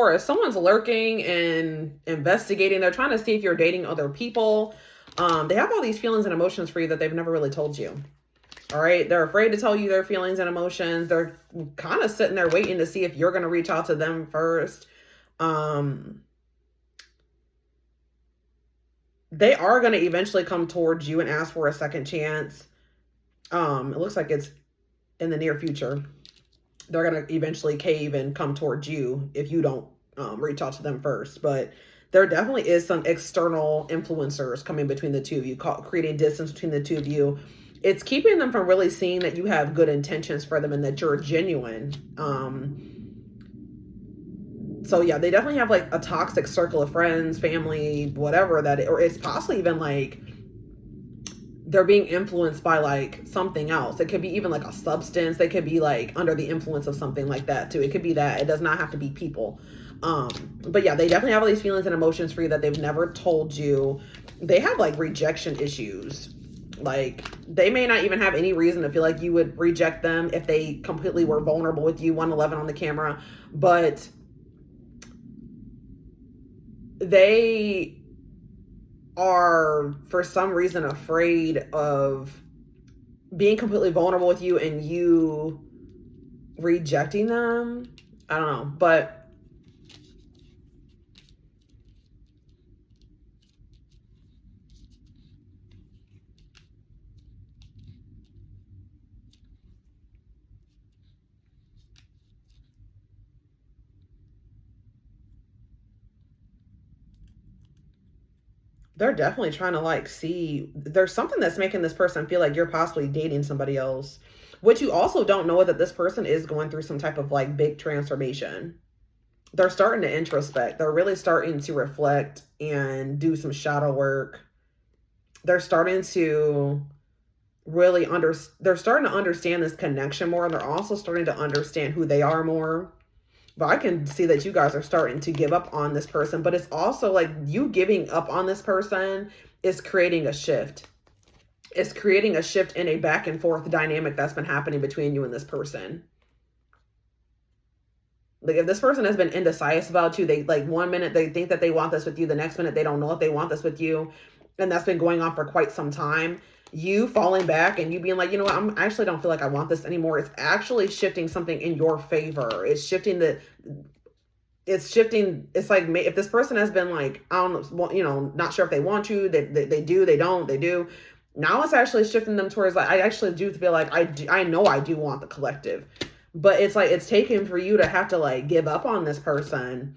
Or if someone's lurking and investigating, they're trying to see if you're dating other people. They have all these feelings and emotions for you that they've never really told you. All right. They're afraid to tell you their feelings and emotions. They're kind of sitting there waiting to see if you're going to reach out to them first. They are going to eventually come towards you and ask for a second chance. It looks like it's in the near future. They're going to eventually cave and come towards you if you don't reach out to them first. But there definitely is some external influencers coming between the two of you, creating distance between the two of you. It's keeping them from really seeing that you have good intentions for them and that you're genuine. So yeah, they definitely have like a toxic circle of friends, family, whatever that, or it's possibly even like they're being influenced by like something else. It could be even like a substance. They could be like under the influence of something like that too. It could be that. It does not have to be people. But yeah, they definitely have all these feelings and emotions for you that they've never told you. They have like rejection issues. Like they may not even have any reason to feel like you would reject them if they completely were vulnerable with you, 111 on the camera, but they are for some reason afraid of being completely vulnerable with you and you rejecting them. I don't know, but they're definitely trying to like see there's something that's making this person feel like you're possibly dating somebody else. What you also don't know is that this person is going through some type of like big transformation. They're starting to introspect. They're really starting to reflect and do some shadow work. They're starting to really they're starting to understand this connection more, and they're also starting to understand who they are more. But I can see that you guys are starting to give up on this person, but it's also like you giving up on this person is creating a shift. It's creating a shift in a back and forth dynamic that's been happening between you and this person. Like if this person has been indecisive about you, they like 1 minute they think that they want this with you, the next minute they don't know if they want this with you, and that's been going on for quite some time. You falling back and you being like, you know what, I actually don't feel like I want this anymore. It's actually shifting something in your favor. It's shifting it's like if this person has been like, I don't know, you know, not sure if they want you, they do, they don't, they do. Now it's actually shifting them towards like, I actually do feel like I know I do want the collective. But it's like, it's taken for you to have to like give up on this person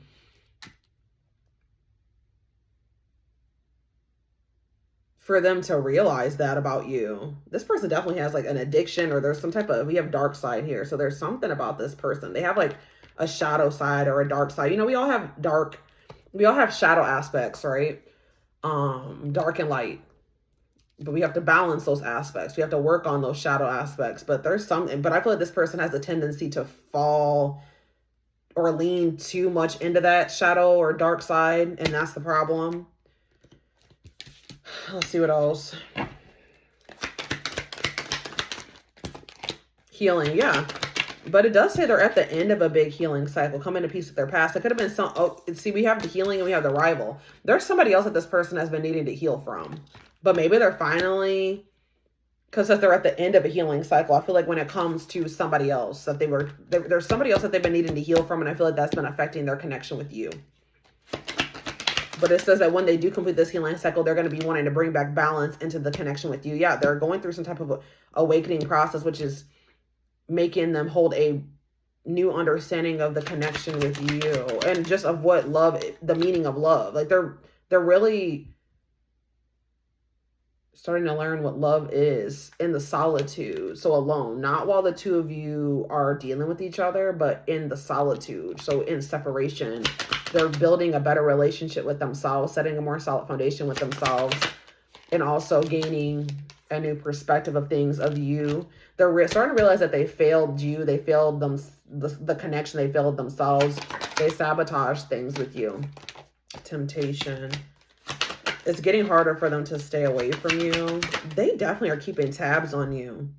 for them to realize that about you. This person definitely has like an addiction, or there's some type of, we have dark side here. So there's something about this person. They have like a shadow side or a dark side. You know, we all have shadow aspects, right? Dark and light. But we have to balance those aspects. We have to work on those shadow aspects. But there's something, but I feel like this person has a tendency to fall or lean too much into that shadow or dark side. And that's the problem. Let's see what else. Healing, yeah. But it does say they're at the end of a big healing cycle, coming to peace with their past. It could have been some, oh, see, we have the healing and we have the rival. There's somebody else that this person has been needing to heal from. But maybe they're finally, because if they're at the end of a healing cycle, I feel like when it comes to somebody else, that there's somebody else that they've been needing to heal from, and I feel like that's been affecting their connection with you. But it says that when they do complete this healing cycle, they're going to be wanting to bring back balance into the connection with you. Yeah, they're going through some type of awakening process, which is making them hold a new understanding of the connection with you and just of what love, the meaning of love. Like they're really starting to learn what love is in the solitude. So alone, not while the two of you are dealing with each other, but in the solitude. So in separation, they're building a better relationship with themselves, setting a more solid foundation with themselves, and also gaining a new perspective of things, of you. They're starting to realize that they failed you. They failed them, the connection. They failed themselves. They sabotage things with you. Temptation. It's getting harder for them to stay away from you. They definitely are keeping tabs on you.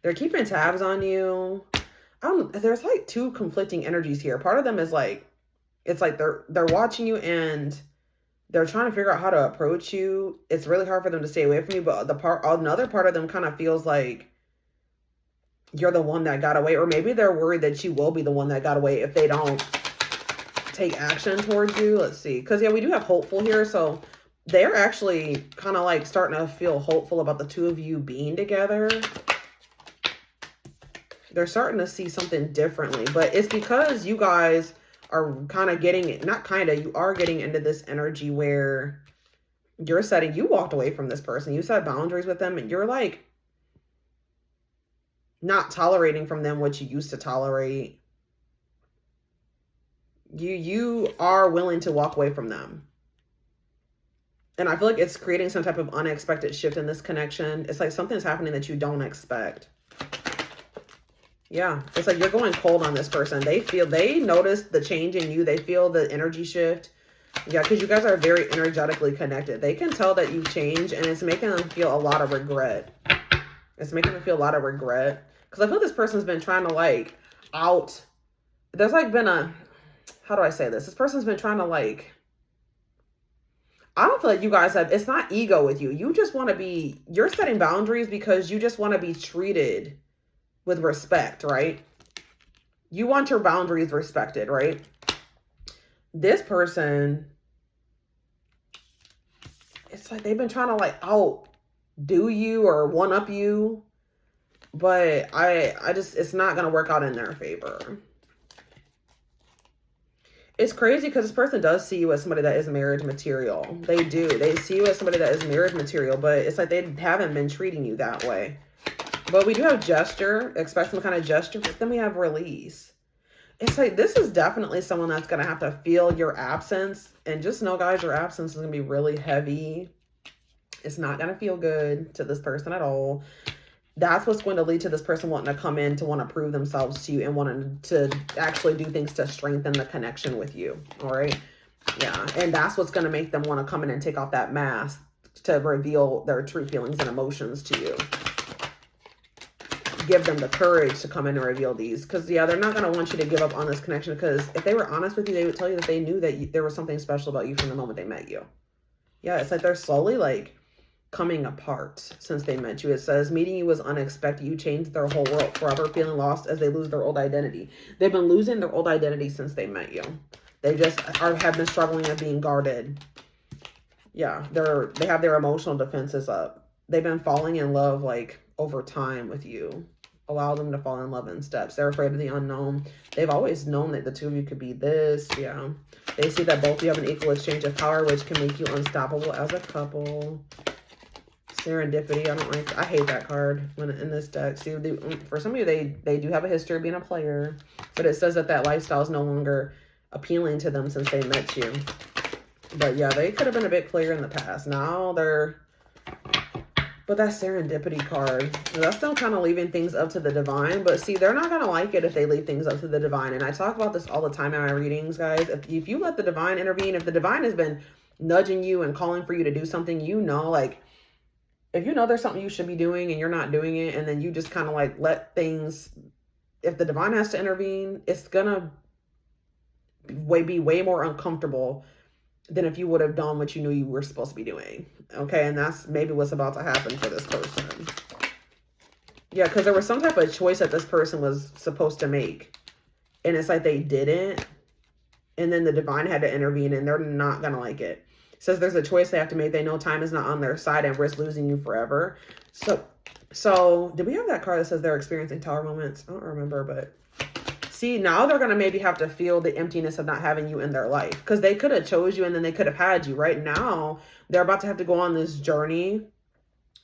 They're keeping tabs on you. There's like two conflicting energies here. Part of them is like, It's like they're watching you and they're trying to figure out how to approach you. It's really hard for them to stay away from you, but another part of them kind of feels like you're the one that got away, or maybe they're worried that you will be the one that got away if they don't take action towards you. Let's see, because yeah, we do have hopeful here, so they're actually kind of like starting to feel hopeful about the two of you being together. They're starting to see something differently, but it's because you guys are kind of getting it, not kind of, you are getting into this energy where you walked away from this person, you set boundaries with them, and you're like not tolerating from them what you used to tolerate. You are willing to walk away from them. And I feel like it's creating some type of unexpected shift in this connection. It's like something's happening that you don't expect. Yeah, it's like you're going cold on this person. They notice the change in you. They feel the energy shift. Yeah, because you guys are very energetically connected. They can tell that you change, and it's making them feel a lot of regret. It's making them feel a lot of regret. Because I feel this person's been trying to like there's like been how do I say this? This person's been trying to like, I don't feel like you guys have, it's not ego with you. You just want to be, you're setting boundaries because you just want to be treated with respect, right? You want your boundaries respected, right? This person, it's like they've been trying to like outdo you or one up you, but I just, it's not going to work out in their favor. It's crazy because this person does see you as somebody that is marriage material. They do. They see you as somebody that is marriage material, but it's like they haven't been treating you that way. But we do have gesture, expect some kind of gesture, but then we have release. It's like this is definitely someone that's going to have to feel your absence. And just know, guys, your absence is going to be really heavy. It's not going to feel good to this person at all. That's what's going to lead to this person wanting to come in to want to prove themselves to you and wanting to actually do things to strengthen the connection with you. All right. Yeah. And that's what's going to make them want to come in and take off that mask to reveal their true feelings and emotions to you. Give them the courage to come in and reveal these. Because, yeah, they're not going to want you to give up on this connection, because if they were honest with you, they would tell you that they knew that there was something special about you from the moment they met you. Yeah. It's like they're slowly like coming apart since they met you. It says meeting you was unexpected. You changed their whole world, forever feeling lost as they lose their old identity. They've been losing their old identity since they met you. They just have been struggling at being guarded. Yeah, they have their emotional defenses up. They've been falling in love like over time with you. Allow them to fall in love in steps. They're afraid of the unknown. They've always known that the two of you could be this. Yeah. They see that both of you have an equal exchange of power, which can make you unstoppable as a couple. Serendipity. I hate that card when in this deck. See, for some of you, they do have a history of being a player, but it says that lifestyle is no longer appealing to them since they met you. But yeah, they could have been a big player in the past. Now but that serendipity card, that's still kind of leaving things up to the divine. But see, they're not going to like it if they leave things up to the divine. And I talk about this all the time in my readings, guys. If you let the divine intervene, if the divine has been nudging you and calling for you to do something, like, if you know there's something you should be doing and you're not doing it, and then you just kind of like let things, if the divine has to intervene, it's gonna be way more uncomfortable than if you would have done what you knew you were supposed to be doing. Okay, and that's maybe what's about to happen for this person. Yeah, because there was some type of choice that this person was supposed to make, and it's like they didn't, and then the divine had to intervene, and they're not gonna like it. Says there's a choice they have to make. They know time is not on their side and risk losing you forever. So did we have that card that says they're experiencing tower moments? I don't remember, but see, now they're going to maybe have to feel the emptiness of not having you in their life, because they could have chose you and then they could have had you. Right now, they're about to have to go on this journey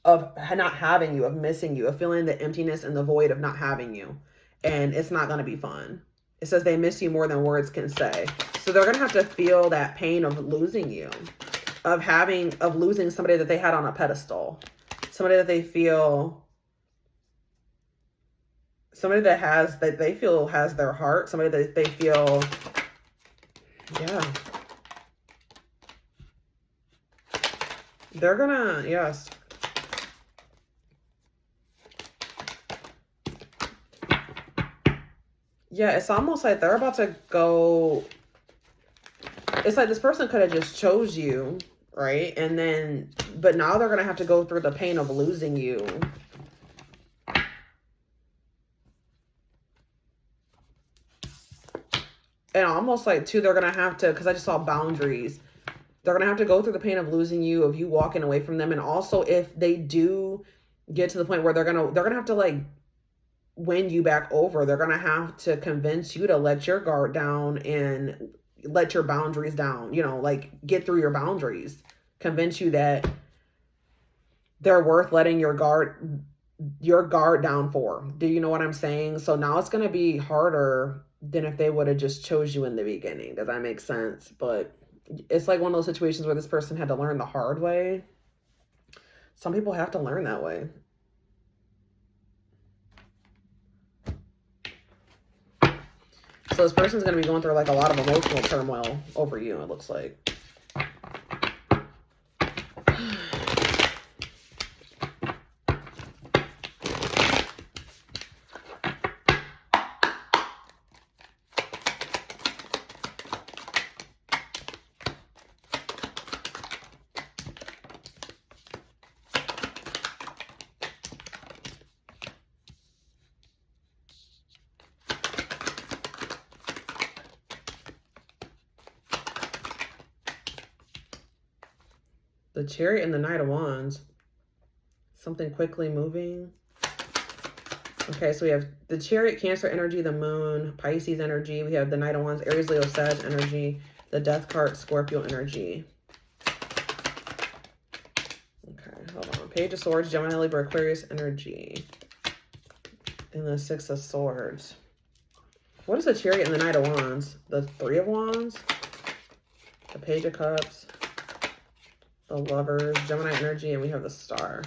of not having you, of missing you, of feeling the emptiness and the void of not having you. And it's not going to be fun. It says they miss you more than words can say. So they're going to have to feel that pain of losing you, of losing somebody that they had on a pedestal, somebody that they feel, somebody that they feel has their heart, somebody that they feel, yeah. They're gonna, yes. Yeah, it's almost like they're about to go It's like this person could have just chose you, right? And then, but now they're going to have to go through the pain of losing you. And almost like, too, they're going to have to, because I just saw boundaries. They're going to have to go through the pain of losing you, of you walking away from them. And also, if they do get to the point where they're going to have to, like, win you back over, they're going to have to convince you to let your guard down and let your boundaries down, you know, like, get through your boundaries. Convince you that they're worth letting your guard down for. Do you know what I'm saying? So now it's going to be harder than if they would have just chose you in the beginning. Does that make sense? But it's like one of those situations where this person had to learn the hard way. Some people have to learn that way. So this person's going to be going through like a lot of emotional turmoil over you, it looks like. The Chariot and the Knight of Wands. Something quickly moving. Okay, so we have the Chariot, Cancer energy, the Moon, Pisces energy. We have the Knight of Wands, Aries, Leo, Sag energy. The Death card, Scorpio energy. Okay, hold on. Page of Swords, Gemini, Libra, Aquarius energy. And the Six of Swords. What is the Chariot and the Knight of Wands? The Three of Wands. The Page of Cups. The Lovers, Gemini energy, and we have the Star.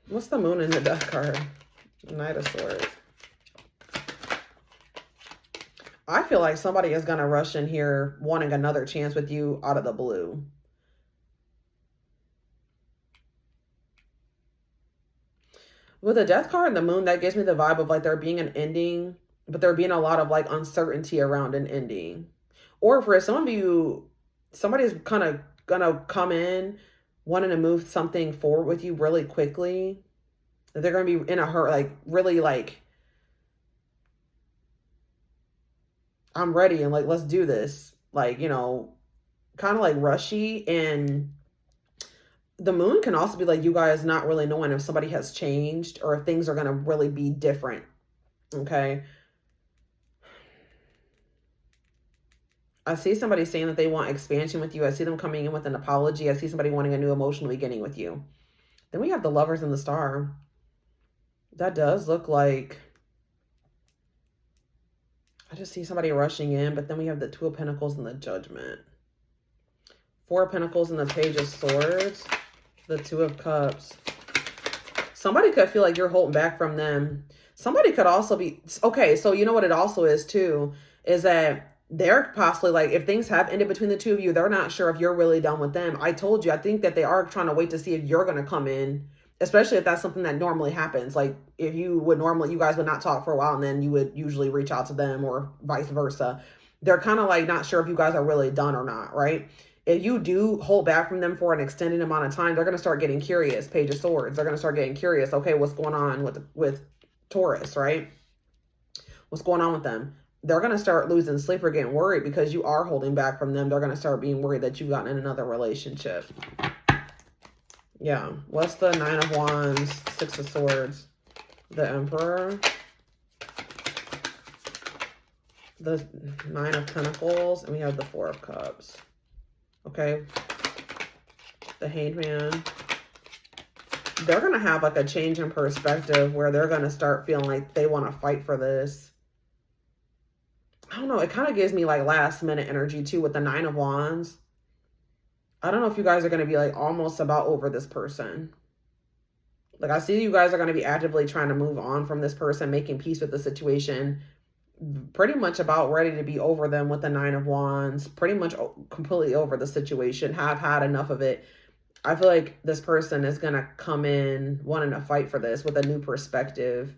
What's the Moon in the Death card? Knight of Swords. I feel like somebody is going to rush in here wanting another chance with you out of the blue. With the Death card and the Moon, that gives me the vibe of like there being an ending, but there being a lot of like uncertainty around an ending. Or for some of you, somebody's kind of going to come in wanting to move something forward with you really quickly. They're going to be in a hurry, like really like, I'm ready and like, let's do this. Like, you know, kind of like rushy. And the Moon can also be like you guys not really knowing if somebody has changed or if things are going to really be different. Okay. I see somebody saying that they want expansion with you. I see them coming in with an apology. I see somebody wanting a new emotional beginning with you. Then we have the Lovers and the Star. That does look like, I just see somebody rushing in, but then we have the Two of Pentacles and the Judgment. Four of Pentacles and the Page of Swords. The Two of Cups. Somebody could feel like you're holding back from them. Somebody could also be, okay, so you know what it also is too, is that they're possibly like, if things have ended between the two of you, they're not sure if you're really done with them. I told you, I think that they are trying to wait to see if you're going to come in, especially if that's something that normally happens. Like if you would normally, you guys would not talk for a while and then you would usually reach out to them or vice versa. They're kind of like not sure if you guys are really done or not, right? If you do hold back from them for an extended amount of time, they're going to start getting curious. Page of Swords. They're going to start getting curious. Okay, what's going on with Taurus, right? What's going on with them? They're going to start losing sleep or getting worried because you are holding back from them. They're going to start being worried that you've gotten in another relationship. Yeah. What's the Nine of Wands, Six of Swords? The Emperor. The Nine of Pentacles. And we have the Four of Cups. Okay. The Hanged Man. They're going to have like a change in perspective where they're going to start feeling like they want to fight for this. I don't know. It kind of gives me like last minute energy too with the Nine of Wands. I don't know if you guys are going to be like almost about over this person. Like I see you guys are going to be actively trying to move on from this person, making peace with the situation. Pretty much about ready to be over them with the Nine of Wands. Pretty much completely over the situation. Have had enough of it. I feel like this person is going to come in wanting to fight for this with a new perspective.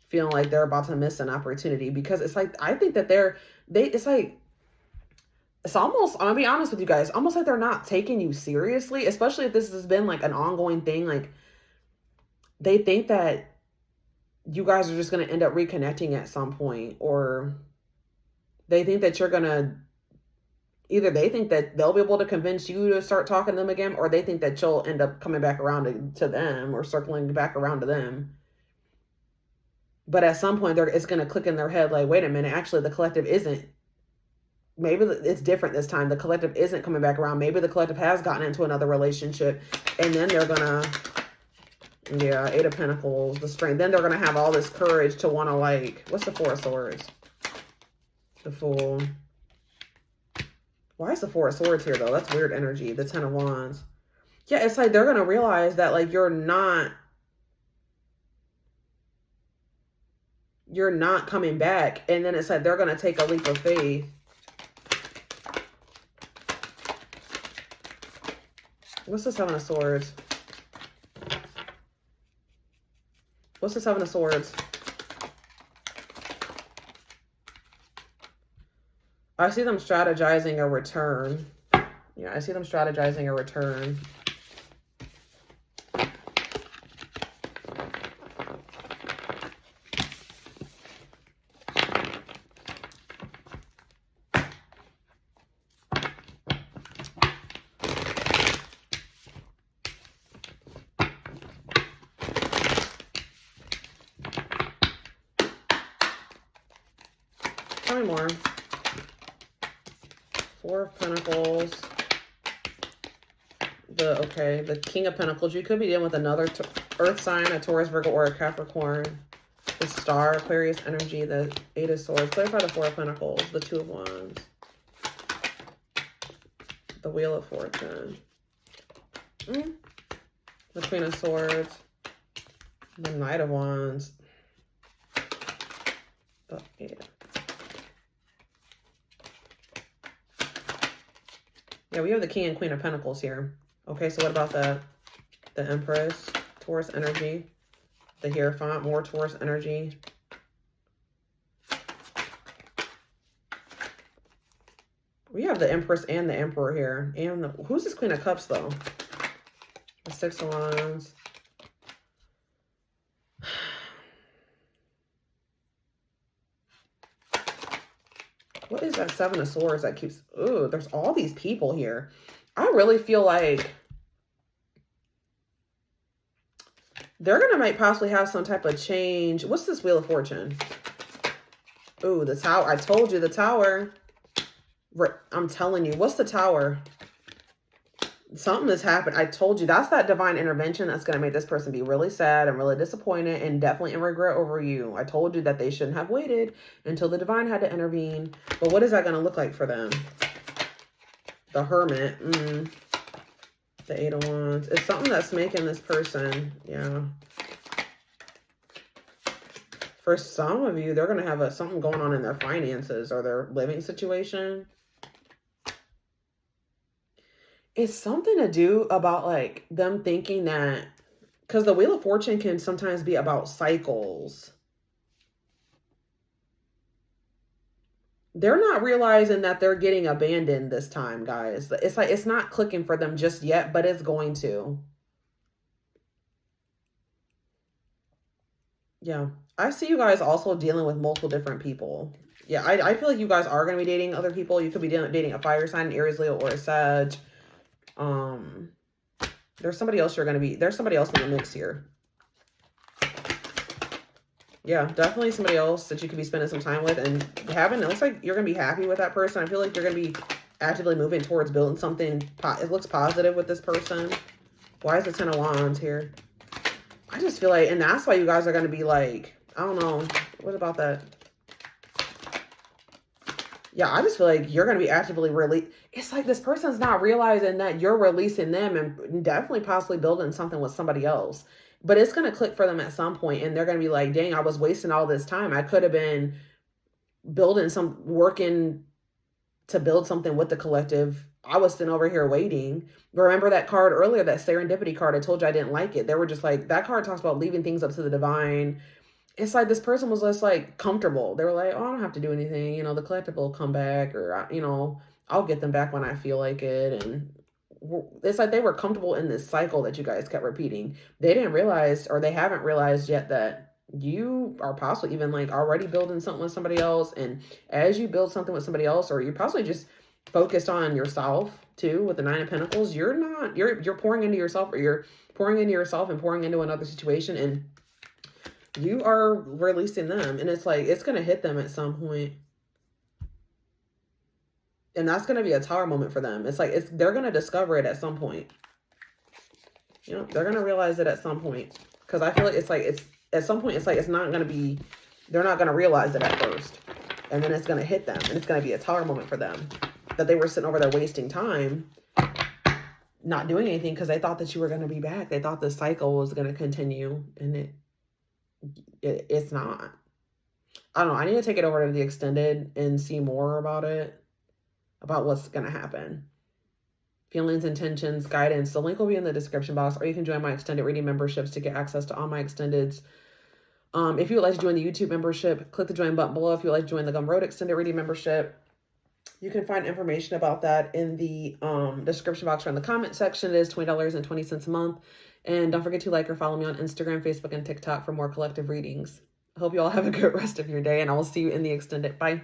feeling like they're about to miss an opportunity, because it's like, I think that it's like, it's almost, I'm gonna be honest with you guys, almost like they're not taking you seriously, especially if this has been like an ongoing thing. Like, they think that you guys are just going to end up reconnecting at some point, or they think that you're going to, either they think that they'll be able to convince you to start talking to them again, or they think that you'll end up coming back around to them, or circling back around to them. But at some point, it's going to click in their head like, wait a minute, actually the collective isn't, maybe it's different this time. The collective isn't coming back around. Maybe the collective has gotten into another relationship, and then they're going to, yeah, Eight of Pentacles, the Strength. Then they're going to have all this courage to want to, like, what's the Four of Swords? The Fool. Why is the Four of Swords here, though? That's weird energy. The Ten of Wands. Yeah, it's like they're going to realize that, like, you're not coming back. And then it's like they're going to take a leap of faith. What's the Seven of Swords? What's the Seven of Swords? I see them strategizing a return. Yeah, I see them strategizing a return. Tell me more. Four of Pentacles. The King of Pentacles. You could be dealing with another earth sign, a Taurus, Virgo, or a Capricorn. The Star, Aquarius energy, the Eight of Swords. Clarify the Four of Pentacles, the Two of Wands. The Wheel of Fortune. The Queen of Swords. The Knight of Wands. Yeah. Yeah, we have the King and Queen of Pentacles here. Okay, so what about the Empress? Taurus energy. The Hierophant, more Taurus energy. We have the Empress and the Emperor here. And who's this Queen of Cups, though? The Six of Wands. What is that Seven of Swords that keeps... Ooh, there's all these people here. I really feel like they're going to might possibly have some type of change. What's this Wheel of Fortune? Ooh, the Tower. I told you, the Tower. I'm telling you. What's the Tower? Something has happened. I told you. That's that divine intervention that's going to make this person be really sad and really disappointed and definitely in regret over you. I told you that they shouldn't have waited until the divine had to intervene. But what is that going to look like for them? The Hermit. The Eight of Wands. It's something that's making this person, yeah. For some of you, they're going to have something going on in their finances or their living situation. It's something to do about, like, them thinking that, because the Wheel of Fortune can sometimes be about cycles. They're not realizing that they're getting abandoned this time, guys. It's like, it's not clicking for them just yet, but it's going to. Yeah. I see you guys also dealing with multiple different people. Yeah, I feel like you guys are going to be dating other people. You could be dating a fire sign, Aries, Leo, or a Sag. There's somebody else there's somebody else in the mix here. Yeah, definitely somebody else that you could be spending some time with and having. It looks like you're going to be happy with that person. I feel like you're going to be actively moving towards building something. It looks positive with this person. Why is the Ten of Wands here? I just feel like, and that's why you guys are going to be like, I don't know. What about that? Yeah, I just feel like you're going to be actively it's like this person's not realizing that you're releasing them and definitely possibly building something with somebody else. But it's going to click for them at some point, and they're going to be like, dang, I was wasting all this time. I could have been working to build something with the collective. I was sitting over here waiting. Remember that card earlier, that serendipity card? I told you I didn't like it. They were just like, that card talks about leaving things up to the divine. it's like this person was just like comfortable. They were like, oh, I don't have to do anything. You know, the collective will come back, or, you know, I'll get them back when I feel like it. And it's like they were comfortable in this cycle that you guys kept repeating. They didn't realize, or they haven't realized yet, that you are possibly even like already building something with somebody else. And as you build something with somebody else, or you're possibly just focused on yourself too, with the Nine of Pentacles, you're pouring into yourself, or you're pouring into yourself and pouring into another situation, and you are releasing them. And it's like, it's going to hit them at some point. And that's going to be a Tower moment for them. It's like, they're going to discover it at some point. You know, they're going to realize it at some point. Because I feel like it's at some point, it's like, it's not going to be, they're not going to realize it at first. And then it's going to hit them. And it's going to be a Tower moment for them. That they were sitting over there wasting time, not doing anything, because they thought that you were going to be back. They thought the cycle was going to continue. And it's not. I don't know. I need to take it over to the extended and see more about it, about what's going to happen. Feelings, intentions, guidance. The link will be in the description box, or you can join my extended reading memberships to get access to all my extendeds. If you would like to join the YouTube membership, click the join button below. If you would like to join the Gumroad extended reading membership, you can find information about that in the description box or in the comment section. It is $20.20 a month. And don't forget to like or follow me on Instagram, Facebook, and TikTok for more collective readings. I hope you all have a good rest of your day, and I will see you in the extended. Bye.